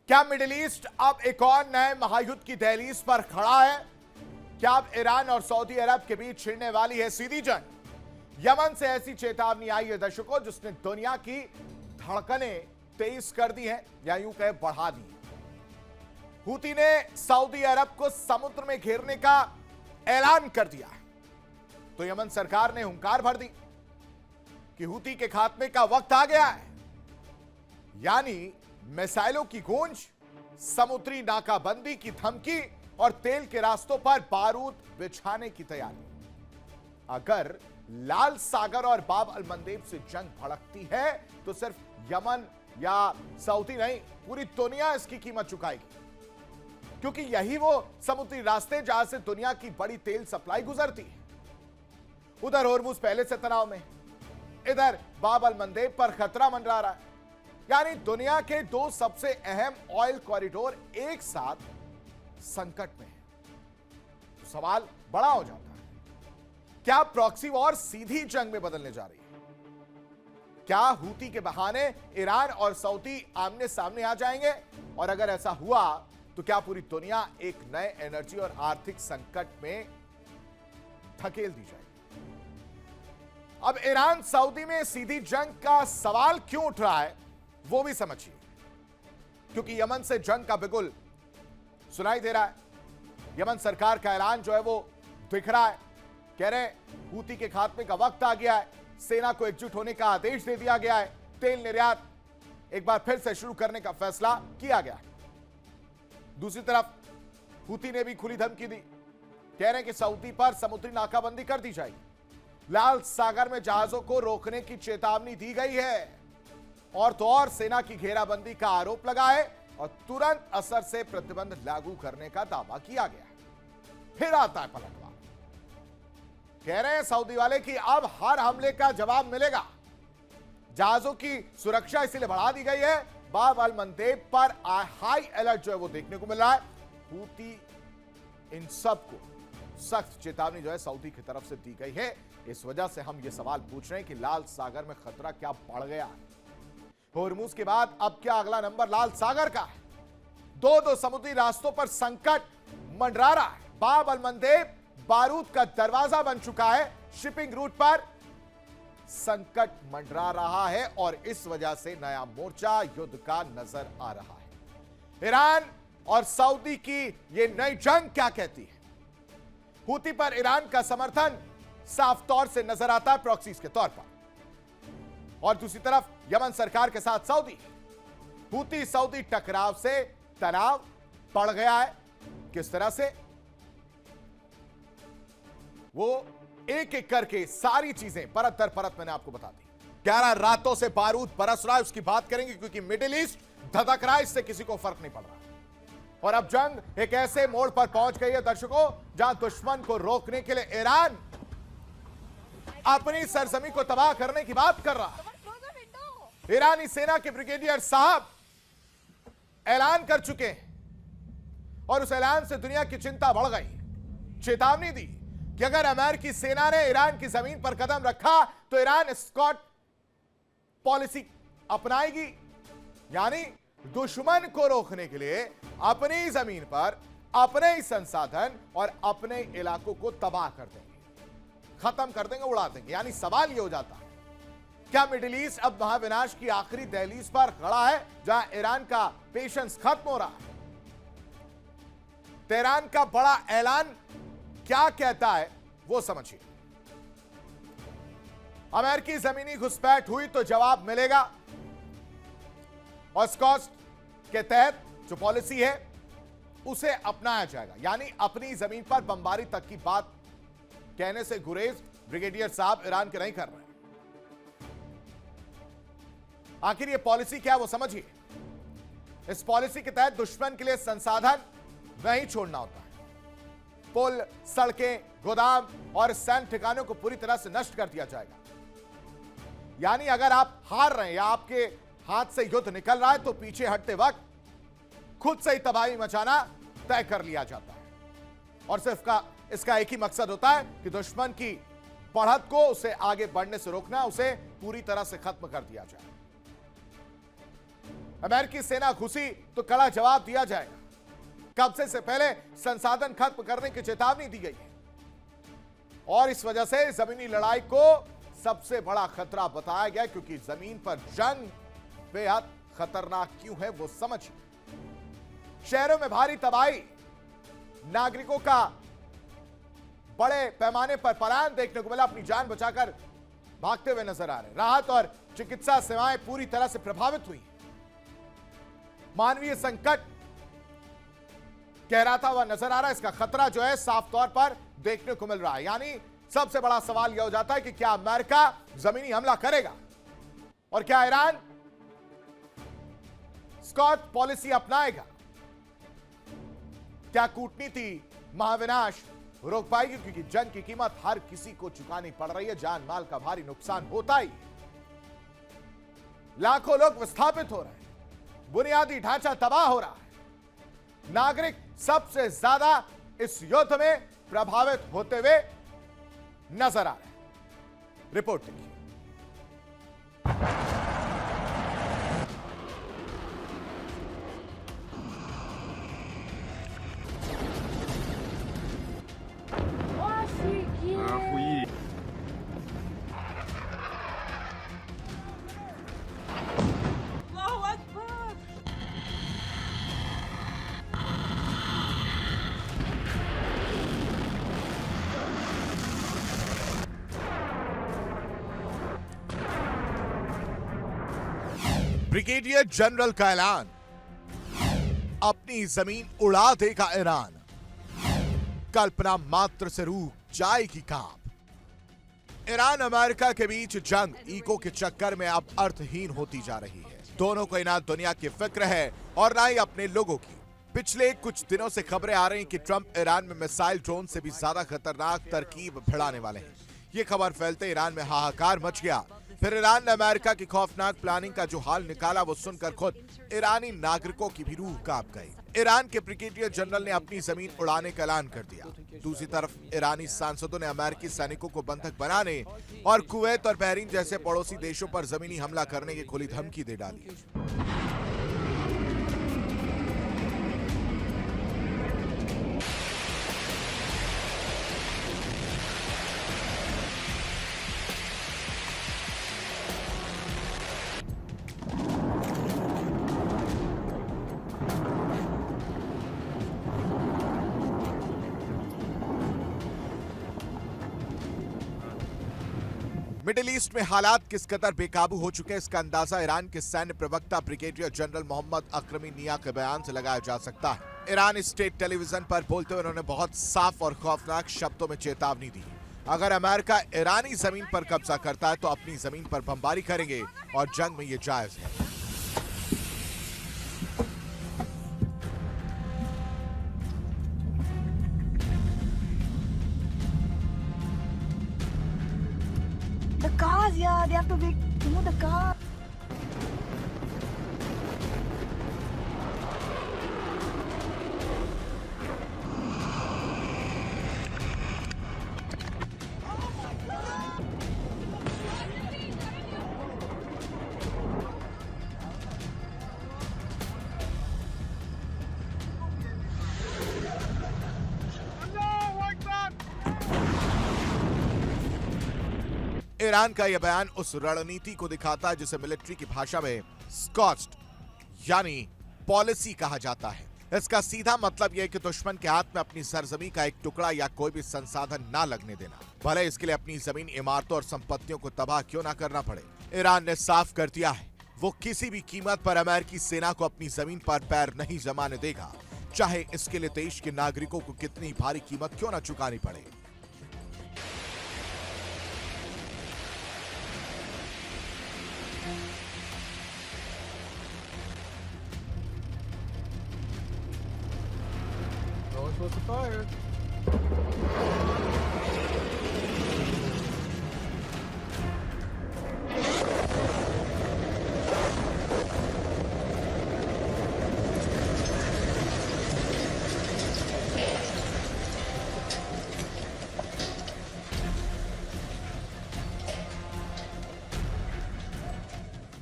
क्या middle east अब एक और नए महायुद्ध की दहलीज पर खड़ा है? क्या अब ईरान और सऊदी अरब के बीच छिड़ने वाली है सीधी जंग? यमन से ऐसी चेतावनी आई है दर्शकों, जिसने दुनिया की धड़कनें तेज कर दी है या यूं कहे बढ़ा दी है। हूती ने सऊदी अरब को समुद्र में घेरने का ऐलान कर दिया है, तो यमन सरकार ने हुंकार भर दी कि हूती के खात्मे का वक्त आ गया है। यानी मिसाइलों की गूंज, समुद्री नाकाबंदी की धमकी और तेल के रास्तों पर बारूद बिछाने की तैयारी। अगर लाल सागर और बाब अल मंदेब से जंग भड़कती है तो सिर्फ यमन या सऊदी नहीं, पूरी दुनिया इसकी कीमत चुकाएगी, क्योंकि यही वो समुद्री रास्ते जहां से दुनिया की बड़ी तेल सप्लाई गुजरती है। उधर होर्मुज पहले से तनाव में, इधर बाब अल मंदेब पर खतरा मंडरा रहा है। यानी दुनिया के दो सबसे अहम ऑयल कॉरिडोर एक साथ संकट में है। तो सवाल बड़ा हो जाता है, क्या प्रॉक्सी वॉर सीधी जंग में बदलने जा रही है? क्या हूती के बहाने ईरान और सऊदी आमने सामने आ जाएंगे? और अगर ऐसा हुआ तो क्या पूरी दुनिया एक नए एनर्जी और आर्थिक संकट में धकेल दी जाएगी? अब ईरान सऊदी में सीधी जंग का सवाल क्यों उठ रहा है वो भी समझिए, क्योंकि यमन से जंग का बिगुल सुनाई दे रहा है। यमन सरकार का ऐलान जो है वो दिख रहा है, कह रहे हैं हूती के खात्मे का वक्त आ गया है, सेना को एकजुट होने का आदेश दे दिया गया है, तेल निर्यात एक बार फिर से शुरू करने का फैसला किया गया है। दूसरी तरफ हूती ने भी खुली धमकी दी, कह रहे हैं कि सऊदी पर समुद्री नाकाबंदी कर दी जाएगी, लाल सागर में जहाजों को रोकने की चेतावनी दी गई है, और तो और सेना की घेराबंदी का आरोप लगा है और तुरंत असर से प्रतिबंध लागू करने का दावा किया गया है। फिर आता है पलटवार, कह रहे हैं सऊदी वाले कि अब हर हमले का जवाब मिलेगा, जहाजों की सुरक्षा इसीलिए बढ़ा दी गई है। बाब अल मंदेब पर हाई अलर्ट जो है वो देखने को मिल रहा है। हूती इन सबको सख्त चेतावनी जो है सऊदी की तरफ से दी गई है। इस वजह से हम ये सवाल पूछ रहे हैं कि लाल सागर में खतरा क्या बढ़ गया है? होर्मुज के बाद अब क्या अगला नंबर लाल सागर का है? दो समुद्री रास्तों पर संकट मंडरा रहा है। बाब अल मंदेब बारूद का दरवाजा बन चुका है, शिपिंग रूट पर संकट मंडरा रहा है और इस वजह से नया मोर्चा युद्ध का नजर आ रहा है। ईरान और सऊदी की यह नई जंग क्या कहती है? हूती पर ईरान का समर्थन साफ तौर से नजर आता है प्रॉक्सीज के तौर पर, और दूसरी तरफ यमन सरकार के साथ सऊदी। हूती सऊदी टकराव से तनाव बढ़ गया है। किस तरह से, वो एक एक करके सारी चीजें परत दर परत मैंने आपको बता दी। 11 रातों से बारूद बरस रहा है, उसकी बात करेंगे, क्योंकि मिडिल ईस्ट धधक रहा है, इससे किसी को फर्क नहीं पड़ रहा। और अब जंग एक ऐसे मोड़ पर पहुंच गई है दर्शकों, जहां दुश्मन को रोकने के लिए ईरान अपनी सरजमी को तबाह करने की बात कर रहा है। ईरानी सेना के ब्रिगेडियर साहब ऐलान कर चुके हैं और उस ऐलान से दुनिया की चिंता बढ़ गई। चेतावनी दी कि अगर अमेरिकी सेना ने ईरान की जमीन पर कदम रखा तो ईरान स्कॉट पॉलिसी अपनाएगी, यानी दुश्मन को रोकने के लिए अपनी जमीन पर अपने ही संसाधन और अपने इलाकों को तबाह कर देंगे, खत्म कर देंगे, उड़ा देंगे। यानी सवाल यह हो जाता है, क्या मिडिल ईस्ट अब महाविनाश की आखिरी दहलीज पर खड़ा है, जहां ईरान का पेशेंस खत्म हो रहा है? तेहरान का बड़ा ऐलान क्या कहता है वो समझिए। अमेरिकी जमीनी घुसपैठ हुई तो जवाब मिलेगा, और स्कॉट के तहत जो पॉलिसी है उसे अपनाया जाएगा। यानी अपनी जमीन पर बमबारी तक की बात कहने से गुरेज ब्रिगेडियर साहब ईरान के नहीं कर रहे। आखिर ये पॉलिसी क्या है वो समझिए। इस पॉलिसी के तहत दुश्मन के लिए संसाधन नहीं छोड़ना होता है। पुल, सड़कें, गोदाम और सैन्य ठिकानों को पूरी तरह से नष्ट कर दिया जाएगा। यानी अगर आप हार रहे हैं या आपके हाथ से युद्ध निकल रहा है तो पीछे हटते वक्त खुद से ही तबाही मचाना तय कर लिया जाता है, और सिर्फ इसका एक ही मकसद होता है कि दुश्मन की बढ़त को, उसे आगे बढ़ने से रोकना, उसे पूरी तरह से खत्म कर दिया जाए। अमेरिकी सेना घुसी तो कड़ा जवाब दिया जाएगा। कब्जे से पहले संसाधन खत्म करने की चेतावनी दी गई है और इस वजह से जमीनी लड़ाई को सबसे बड़ा खतरा बताया गया, क्योंकि जमीन पर जंग बेहद खतरनाक क्यों है वो समझिए। शहरों में भारी तबाही, नागरिकों का बड़े पैमाने पर पलायन देखने को मिला, अपनी जान बचाकर भागते हुए नजर आ रहे। राहत और चिकित्सा सेवाएं पूरी तरह से प्रभावित हुई। मानवीय संकट गहराता हुआ नजर आ रहा है। इसका खतरा जो है साफ तौर पर देखने को मिल रहा है। यानी सबसे बड़ा सवाल यह हो जाता है कि क्या अमेरिका जमीनी हमला करेगा और क्या ईरान स्कॉट पॉलिसी अपनाएगा? क्या कूटनीति महाविनाश रोक पाएगी? क्योंकि जंग की कीमत हर किसी को चुकानी पड़ रही है, जान माल का भारी नुकसान होता ही, लाखों लोग विस्थापित हो रहे हैं, बुनियादी ढांचा तबाह हो रहा है। नागरिक सबसे ज्यादा इस युद्ध में प्रभावित होते हुए नजर आ रहे हैं। रिपोर्ट देखिए। ब्रिगेडियर जनरल का ऐलान, अपनी जमीन उड़ा देगा ईरान, कल्पना मात्र से रुक जाएगी काम। ईरान अमेरिका के बीच जंग ईगो के चक्कर में अब अर्थहीन होती जा रही है। दोनों को ना दुनिया की फिक्र है और ना ही अपने लोगों की। पिछले कुछ दिनों से खबरें आ रही कि ट्रंप ईरान में मिसाइल ड्रोन से भी ज्यादा खतरनाक तरकीब भिड़ाने वाले हैं। ये खबर फैलते ईरान में हाहाकार मच गया। फिर ईरान ने अमेरिका की खौफनाक प्लानिंग का जो हाल निकाला वो सुनकर खुद ईरानी नागरिकों की भी रूह कांप गई। ईरान के ब्रिगेडियर जनरल ने अपनी जमीन उड़ाने का ऐलान कर दिया। दूसरी तरफ ईरानी सांसदों ने अमेरिकी सैनिकों को बंधक बनाने और कुवैत और बहरीन जैसे पड़ोसी देशों पर जमीनी हमला करने की खुली धमकी दे डाली। मिडिल ईस्ट में हालात किस कदर बेकाबू हो चुके हैं, इसका अंदाजा ईरान के सैन्य प्रवक्ता ब्रिगेडियर जनरल मोहम्मद अकरमी निया के बयान से लगाया जा सकता है। ईरान स्टेट टेलीविजन पर बोलते हुए उन्होंने बहुत साफ और खौफनाक शब्दों में चेतावनी दी। अगर अमेरिका ईरानी जमीन पर कब्जा करता है तो अपनी जमीन पर बमबारी करेंगे और जंग में ये जायज है। The cars, yeah, they have to wait to move the car. Iran का यह बयान उस रणनीति को दिखाता है जिसे मिलिट्री की भाषा में स्कॉस्ट यानी पॉलिसी कहा जाता है। इसका सीधा मतलब यह है कि दुश्मन के हाथ में अपनी सरजमी का एक टुकड़ा या कोई भी संसाधन ना लगने देना, भले इसके लिए अपनी जमीन, इमारतों और संपत्तियों को तबाह क्यों ना करना पड़े। ईरान ने साफ कर दिया है वो किसी भी कीमत पर अमेरिकी सेना को अपनी जमीन पर पैर नहीं जमाने देगा, चाहे इसके लिए देश के नागरिकों को कितनी भारी कीमत क्यों ना चुकानी पड़े। What's the fire?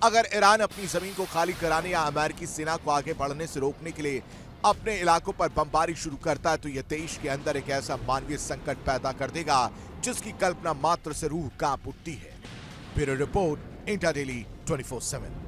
अगर ईरान अपनी जमीन को खाली कराने या अमेरिकी सेना को आगे बढ़ने से रोकने के लिए अपने इलाकों पर बमबारी शुरू करता है तो यह देश के अंदर एक ऐसा मानवीय संकट पैदा कर देगा जिसकी कल्पना मात्र से रूह कांप उठती है। Bureau report, India daily 24/7।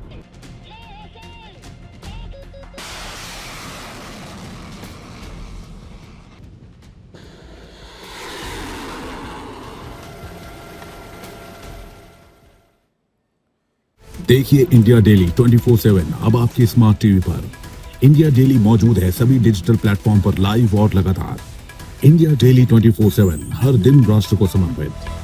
देखिए इंडिया डेली 24/7 अब आपके स्मार्ट टीवी पर। इंडिया डेली मौजूद है सभी डिजिटल प्लेटफॉर्म पर लाइव और लगातार। इंडिया डेली 24/7 हर दिन राष्ट्र को समर्पित।